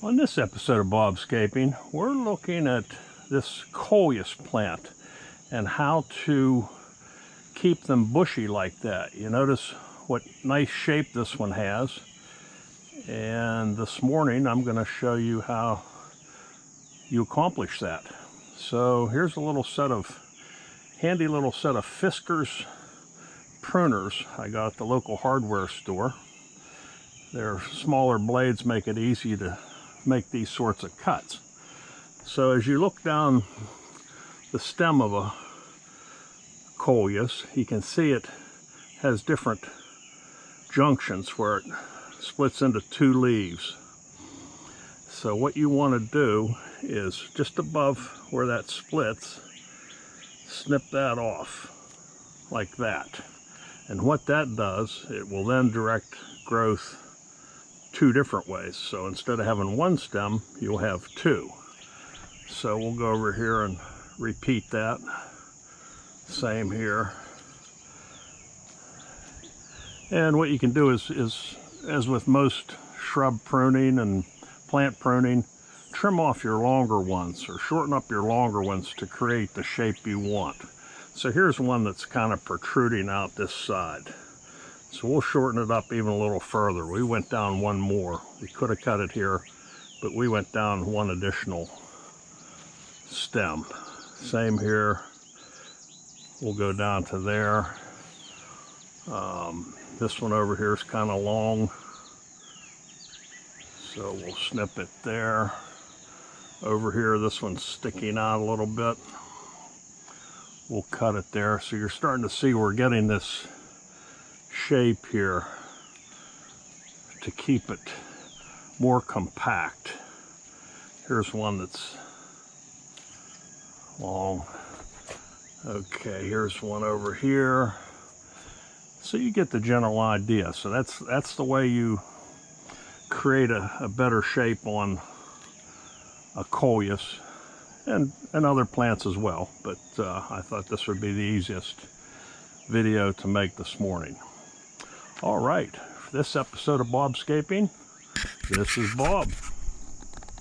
On this episode of Bobscaping, we're looking at this coleus plant and how to keep them bushy like that. You notice what nice shape this one has. And this morning I'm going to show you how you accomplish that. So here's a handy little set of Fiskars pruners I got at the local hardware store. Their smaller blades make it easy to make these sorts of cuts. So as you look down the stem of a coleus, you can see it has different junctions where it splits into two leaves. So what you want to do is just above where that splits, snip that off like that. And what that does, it will then direct growth two different ways. So instead of having one stem, you'll have two. So we'll go over here and repeat that. Same here. And what you can do is as with most shrub pruning and plant pruning, trim off your longer ones or shorten up your longer ones to create the shape you want. So here's one that's kind of protruding out this side. So we'll shorten it up even a little further. We went down one more. We could have cut it here, but we went down one additional stem. Same here. We'll go down to there. This one over here is kind of long, so we'll snip it there. Over here, this one's sticking out a little bit. We'll cut it there. So you're starting to see we're getting this shape here to keep it more compact. Here's one that's long. Okay, here's one over here. So you get the general idea. So that's the way you create a better shape on a coleus and other plants as well. But I thought this would be the easiest video to make this morning. All right, for this episode of Bobscaping, this is Bob.